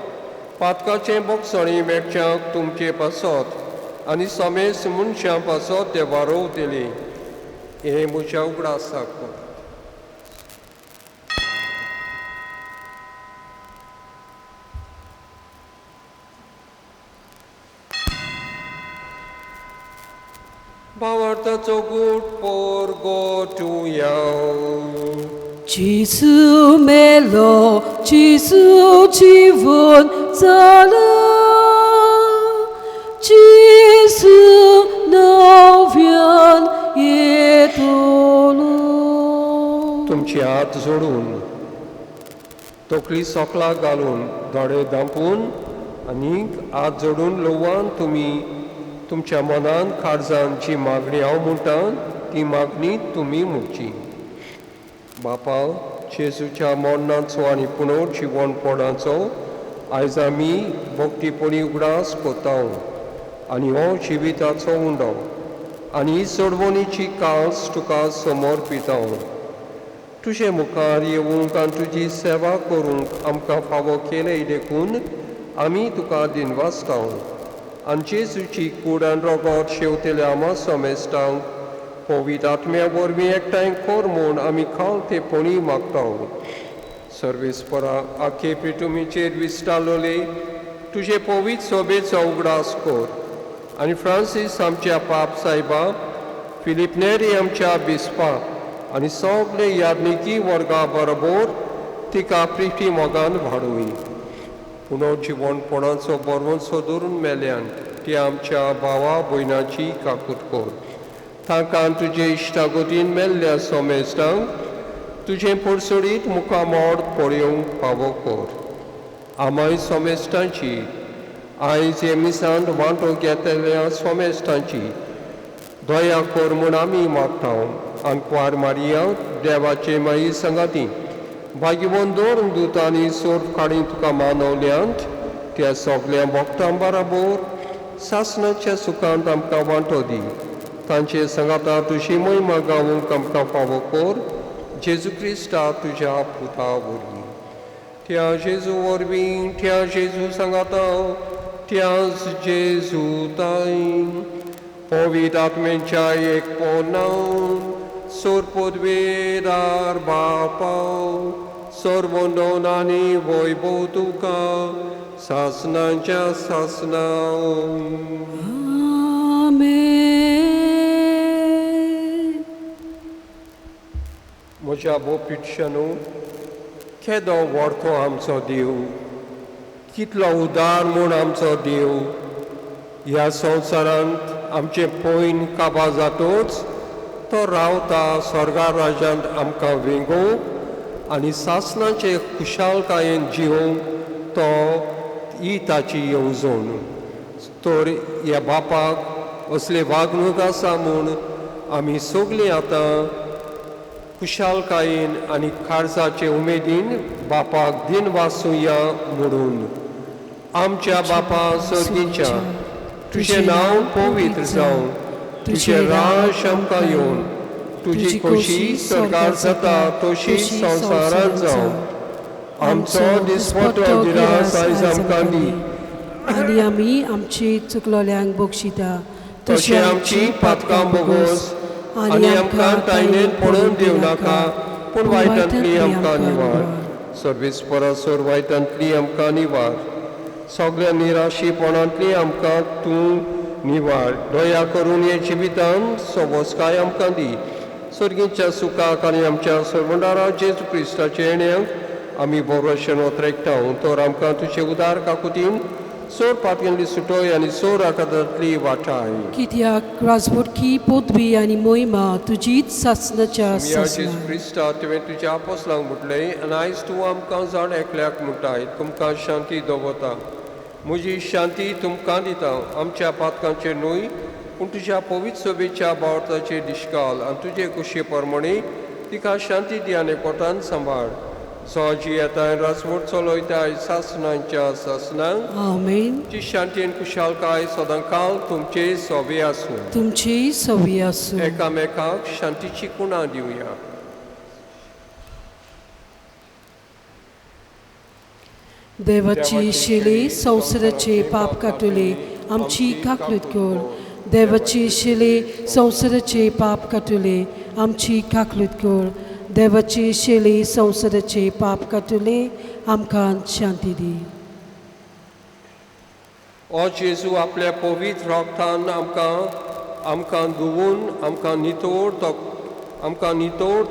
पातकाचें बोगसणी मेळच्याक तुमचे पासत आनी सोमेस मनशां पासत ते वारोवतले हे म्हज्या उगडासाक भावार्थाचो गूट पोर गोटुया Jesu melo, Jesu jiwon zala, Jesu nowian तुमचे हात जोडून तकली सोकला घालून दोळे धांपून आनीक हात जोडून लोवान तुमी तुमच्या मनान काळजान जी मागणी हांव म्हणटा ती मागणी तुमी म्हणची. बापा, जेजूच्या मरणाचो आनी पुनर जिवनपणाचो आयज आमी भक्तीपणी उगडास कोता आनी हो जिविताचो उंडो आनी सोडवणीची कास तुका समर्पिता. तुजे मुखार येवंक आनी तुजी सेवा करूंक आमकां फावो केले देखून आमी तुका दिनवासता आनी जेजूची कूड आनी रगत शेवतेल्या आमा समेस्तांक पवित्र आत्म्या वरवीं एकठांय कर म्हूण आमी खालतेपणी मागता. सर्वेस्परा आखे पिटुमीचेर विस्तारलोले तुजे पवित्र सोबेचो उगडास कर आनी फ्रांसीस आमच्या पाप सायबा, फिलीप नेरी आमच्या बिस्पा आनी सगळे याज्ञिकी वर्गा बरोबर तिका प्रिती मोगान वाडोवं. पुनर्जिवनपणाचो बरवंसो धरून मेल्यान ती आमच्या भावा भयणाची काकूट कर. तांकां तुजे इश्टागतीन मेल्ल्या सोमेस्तांक तुजें परसडीत मुखामोड पळोवंक फावो कर. आमाय सोमेस्तांची आयज हे मिसांत वांटो घेतलेल्या सोमेस्तांची दया कर म्हूण आमी मागता. आनी क्वार मारिया देवाचे माई संगाती भाग्यवन दवरून दुतांनी सोर्प काडीन तुका मानवल्यांत त्या सगळ्या भक्तां बरोबर सासणाच्या सुखांत आमकां वांटो दी. तांचे संगाता तुजी महिमा गावूंक आमकां फावो कर. जेजू क्रिस्ता तुज्या पुता वरवीं. त्या जेजू वरवीं, त्या जेजू संगाता, त्याच जेजू ताई पवित्र आत्म्याच्या एकपणान सोरपोदवेदार बापा सर्वोंडोन आनी वैभव तुका सासणाच्या सासना. म्हज्या बोपिटशनू, केदो व्हडतो आमचो देव, कितलो उदार म्हूण आमचो देव. ह्या संवसारांत आमचे पयन काबार जातोच तो रावता स्वर्गा राज्यांत आमकां वेंगोवंक आनी सासणाचे खुशालकायेन जिवंक तो ही ताची येवजण. तर ह्या बापाक असले वागणूक आसा म्हूण आमी सगळीं आतां खुशालकायेन आनी काळजाचे उमेदीन बापाक दिन वासुया म्हणून. आमच्या बापा सर्गीच्या तुजें नांव पवित्र जावं, तुजें राज आमकां येवन, तुजी खोशी स्वर्गार जाता तशी संवसारांत जावं. आमचो दिसपटो गिरास आयज आमकां दी आनी आमी आमची चुकलोल्यांक बक्षिता तशें आमची पातकां बोगोस आनी आमकां तायनेन पडोवन दिवं नाका, पूण वायटांतली आमकां निवार. सर्वेस्परासोर वायटांतली आमकां निवार. सगळ्या निराशीपणांतली आमकां तूं निवार. दया करून हे जिवितांत सवस्काय आमकां दी. सर्गीच्या सुखाक आनी आमच्या सर्वंडारा जेजू क्रिस्ताचे येण्याक आमी भरवशेन वतरेकता. तर आमकां तुजे उदार काकुतीन सोर पातयेंतली सुटोय आनी सोर आकांतांतली वाटाय. कित्याक राजवटकी पदवी आनी मोहिमा तुजीच सासणाच्या जेजू क्रिस्ता तुवें तुज्या आपोसलांक म्हटलें आनी आयज तूं आमकां जाण एकल्याक म्हणटाय तुमकां शांती दवरता. म्हजी शांती तुमकां दिता. आमच्या पातकांचेर न्हय पूण तुज्या पवित्र सोबेच्या बावताचेर दिश्काल आनी तुजे कुशे प्रमाणे तिका शांती दी आनी कोटान सांबाळ. जो जी येताय राजवट चलयताय सासणांच्या सासणांक आमेन. जी शांती आनी कुशालकाय सदांकाल तुमचे सोबे आसूं. तुमची सवी आसूं. एकामेकाक शांतीची कुणां दिवया. देवाची शिले संवसाराचे पाप काटुले आमची काकलूत कर. देवाची शिले संवसाराचे पाप काटुले आमची काकलूत कर. देवाची शिले संवसाराचे पाप काटुले आमकां शांती दी. ओ जेजू आपल्या पवित्र रक्तान आमकां धुवून आमकां नितोड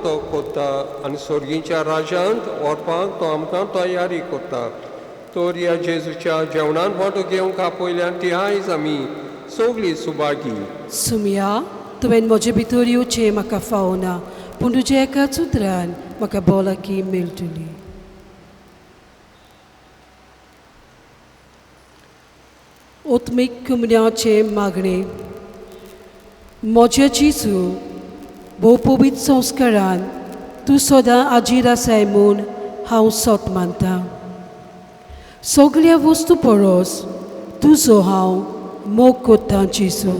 तो कोत्ता आनी सर्गीच्या राज्यांत व्हरपाक तो आमकां तयारी कोत्ता. तर ह्या जेजूच्या जेवणान वांटो घेवंक आपयल्यान ती आयज आमी सगळीं सुभागी. सुमया, तुवें म्हजे भितर येवचें म्हाका फावना, पूण तुज्या एकाच उतरान म्हाका भलायकी मेळटली. ओत्मीक कमण्याचे मागणे. म्हज्या जेजू, भोव पवित्र संस्कारान तूं सदां आजीर आसाय म्हूण हांव सोत मानतां. सगळ्या वस्तू परस तुजो हांव मोग करतां जेजू,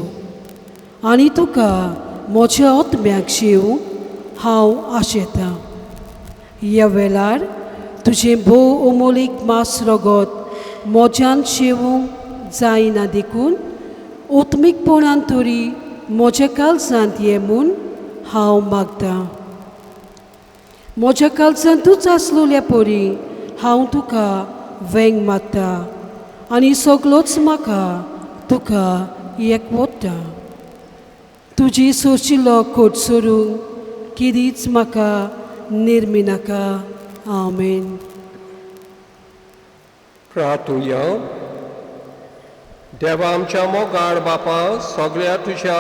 आनी तुका म्हज्या ओतम्याक शिवूंक हांव आशेतां. ह्या वेळार तुजें भोव अमोलीक मास रगत म्हज्यान शिवूंक जायना देखून ओत्मीकपणान तरी म्हज्या काळजांत ये म्हूण हांव मागतां. म्हज्या काळजांत तूंच आसलोल्या परी हांव तुका वेंग मागतां, आनी सगळोच म्हाका तुका एकवटा. तुजी सोशिल्लो खोट सोडूंक कितेंच म्हाका निर्मिनाका. आमेन. प्रार्थुया. देवा आमच्या मोगाळ बापा, सगळ्या तुज्या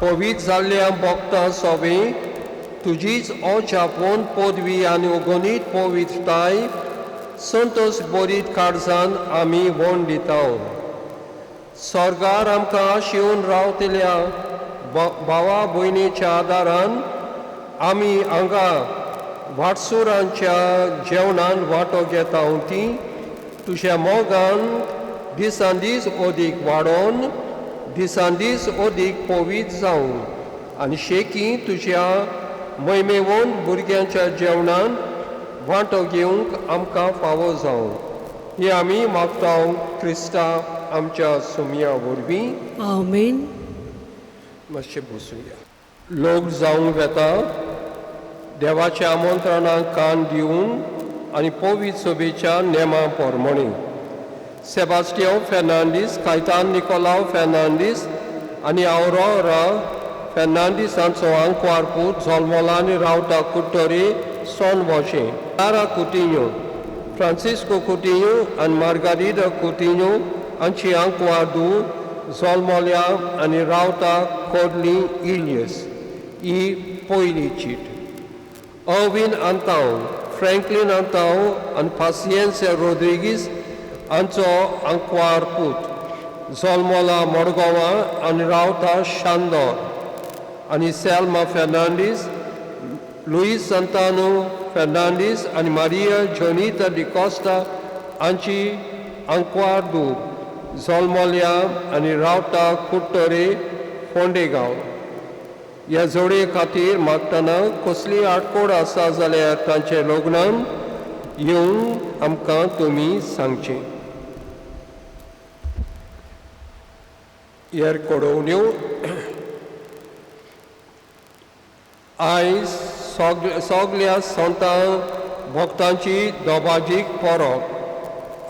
पवित्र जाल्ल्या भक्तां सोबी तुजीच अजापून पदवी आनी अगणीत पवित्रताय संतोश बरीत काळजान आमी वोण दिता. स्वर्गार आमकां शिवून रावतल्या भावा भयणीच्या आदारान आमी हांगा वाटसुरांच्या जेवणान वांटो घेता ती तुज्या मोगान दिसान दीस अदीक वाडोवन दिसान दीस अदीक पवित्र जावं आनी शेकी तुज्या मैमेवून भुरग्यांच्या जेवणान वांटो घेवंक आमकां फावो जावं. हे आमी मागता क्रिस्ता आमच्या सुमया वरवीं. आमेन. मातशें बसूया. लोक जावंक येता देवाच्या आमंत्रणाक कान दिवन आनी पवित्र सभेच्या नेमा पोरमणी सेबास्टियो फेर्नांदीस, कायतान निकोलाव फेर्नांदीस आनी आउरोरा फेर्नांदीसांचो आंकवार पूत झोलमोलांनी रावता कुट्टोरी सोन वॉशे, तारा कुटिन्यो, फ्रांसिस्को कुटिन्यो आनी मार्गारीदा कुटिन्यो हांची आंकवार दू झोलमोल्या आनी रावता कोडली इलियस ही पयली चीट. अविन आंताव, फ्रँकलीन आंताव आनी पासियेन्सिया रोड्रिगीस हांचो आंकवार पूत झोलमोला मोडगांवां आनी रावता शांदोर आनी सेल्मा फेर्नांदीस, लुईस सांतानो फेर्नांदीस आनी मारिया जोनिता डिकोस्टा हांची आंकवार दू झोलमोल्या आनी रावता कुट्टोरे फोंडेगांव. ह्या जोडये खातीर मागतना कसली आडकोड आसा जाल्यार तांचे लग्नान येवन आमकां तुमी सांगचें. ह्या कोडवण्यो आयज सगळ्या संतां भक्तांची दोबाजीक परब.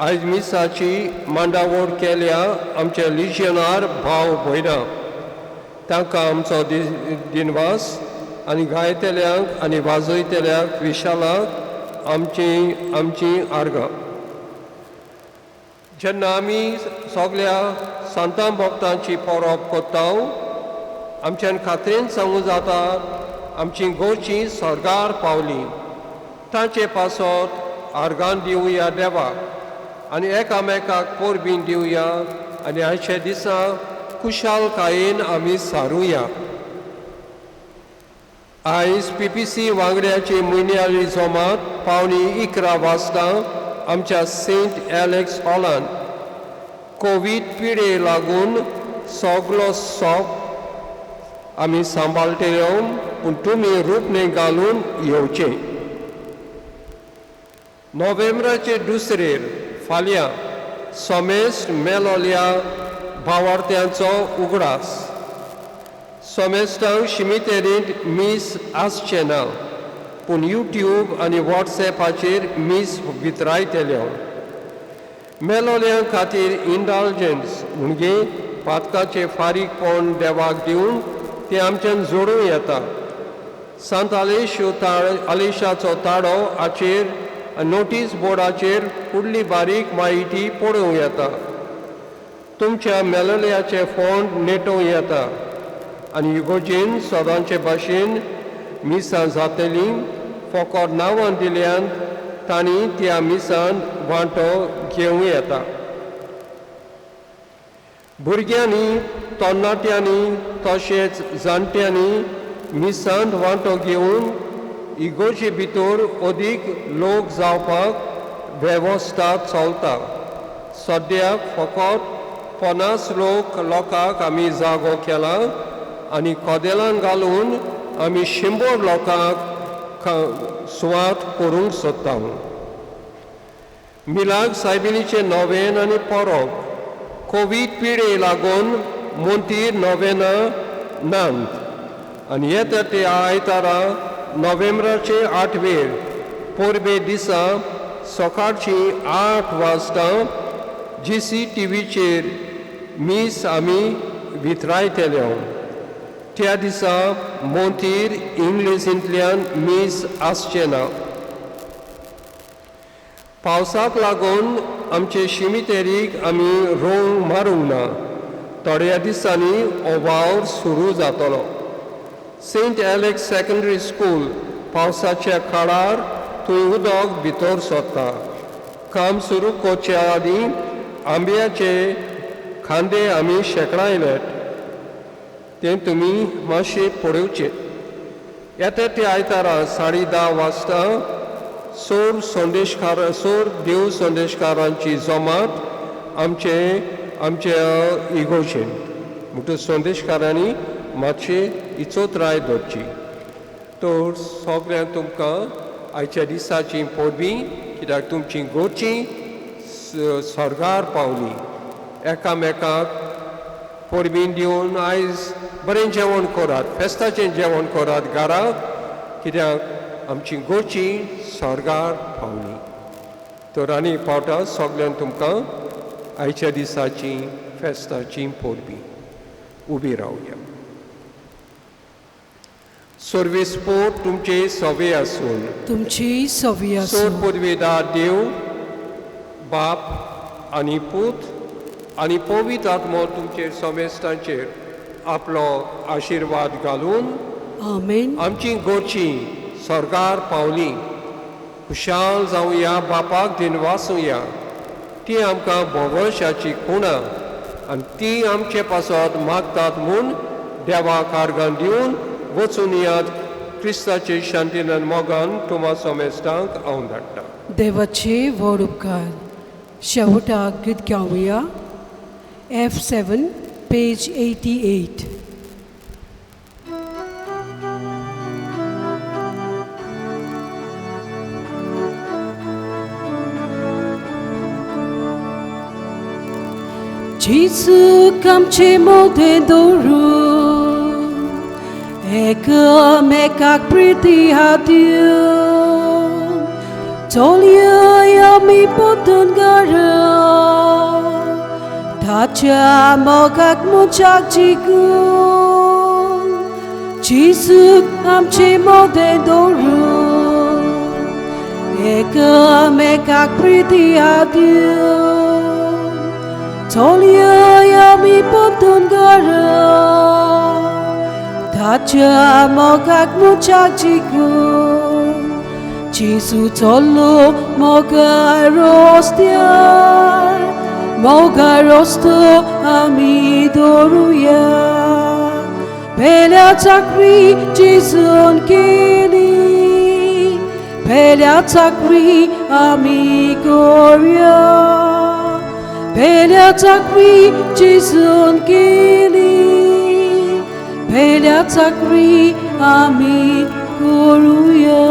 आयज मिसाची मांडावळ केल्या आमचे लिजनार भाव भयणां तांकां आमचो दिनवास आनी गायतल्यांक आनी वाजयतल्यांक विशालाक आमची आर्गां. जेन्ना आमी सगळ्या संतां भक्तांची परब करता आमच्यान खात्रेन सांगूं जाता आमची गोंयची स्वर्गार पावली. तांचे पासत आर्गां दिवया देवाक आनी एकामेकाक परबीं दिवया आनी आयच्या दिसा कुशालकायेन आमी सारुया. आयज PPC वांगड्याची म्हयन्याळी जमात पावणी 11 वाजता आमच्या सेंट एलेक्स हॉलान कोवीड पिडे लागून सगळो सोप आमी सांबाळटल्यो पूण तुमी रुपणे घालून येवचें. नोव्हेंबराचे 2 फाल्यां सोमेस्त मेलोल्या भावार्थ्यांचो उगडास. सोमेस्तांक शिमितेरींत मीस आसचें ना पूण यूट्यूब आनी वॉट्सॅपाचेर मीस वितरायतल्यो. मेलोल्यां खातीर इंडल्जन्स म्हणजे पातकाचें फारीकपण देवाक दिवन तें आमच्यान जोडूं येता. सांत आलेशाचो ताळो हाचेर नोटीस बोर्डाचेर फुडली बारीक म्हायती पळोवं येता. तुमच्या मेलोल्याचे फंड नेटोवं येता आनी इगोजेन सदांचे भाशेन मिसां जातलीं फकत नांवां दिल्यान तांणी त्या मिसान वांटो घेवं येता. भुरग्यांनी, तरणाट्यांनी तशेंच जाणट्यांनी मिसांत वांटो घेवन इगोर्जे भितर अदीक लोक जावपाक वेवस्था चलता. सद्याक फकत 50 लोकांक आमी जागो केला आनी कदेलान घालून आमी 100 लोकांक सुवात करूंक सोदता. मिलाग सायबिणीचें नोवेन आनी परब कोवीड पिडे लागून मोंतीर नोवेना नात आनी येता ते आयतारा नोव्हेंबराचे 8 पोरबे दिसा सकाळची 8 वाजता GCTVचेर मीस आमी वितरायतले. त्या दिसा मोंतीर इंग्लिशींतल्यान मीस आसचें ना. पावसाक लागून आमचे शिमितेरीक आमी रोंग मारूंक ना. थोड्या दिसांनी हो वावर सुरू जातलो. सेंट एलेक्स सेकंडरी स्कूल पावसाच्या काळार थंय उदक भितर सरता. काम सुरू करचे आदीं आंब्याचे खांदे आमी शेकडायलेत. तें तुमी मातशें पळोवचें. येता ते आयतारा 10:30 वाजता सोर देव संदेशकारांची जमात आमच्या इगोर्जेन. म्हणटूच संदेशकारांनी मातशें इचोत्राय धरची. तर सगळ्यांक तुमकां आयच्या दिसाची परबीं, कित्याक तुमची गोडची स्वर्गार पावली. एकामेकाक परबीं दिवन आयज बरें जेवण करात, फेस्ताचें जेवण करात घराक, कित्याक आमची गोडची स्वर्गार पावली. तर आनी पावटा सगळ्यांक तुमकां आयच्या दिसाची फेस्ताची परबीं. उबी रावया. सर्वेस्पोर तुमचे सवे आसून तुमची सवी सोर आसूं. पदवेदार देव बाप आनी पूत आनी पवित्र आत्मो तुमचेर समेस्तांचेर आपलो आशिर्वाद घालून आमेन. आमची गोडची स्वर्गार पावली. खुशाल जावया, बापाक दिनवासुया. ती आमकां भोवशाची खुणां आनी ती आमचे पासत मागतात म्हूण देवाक आर्गां दिवन वचून याद क्रिस्ताचे शांतीन मोगान तुमा समेस्तांक हांव धाडटा. देवाचे व्हड उपकार. शेवटाक गीत गावया. F7 page 88. Jezus आमचे मोठे दवरून एकामेकाक प्रिती हातीन चलया आमी पोतून घरा ताच्या मोगाक मुचाक जिकून. जेजूक आमचे मोठे दवरून एकामेकाक प्रिती हातीन चलया आमी पोतून घरा ताच्या मोगाक मुचाक जिकून. जेजू चल्लो मोगार रस्त्यार मोगार रस्तो आमी दवरुया. बेल्या चाकरी जेजून केली बेल्या चाकरी आमी करुया. बेल्या चाकरी जेजून केली बेल्या चाकरी आमी करुया.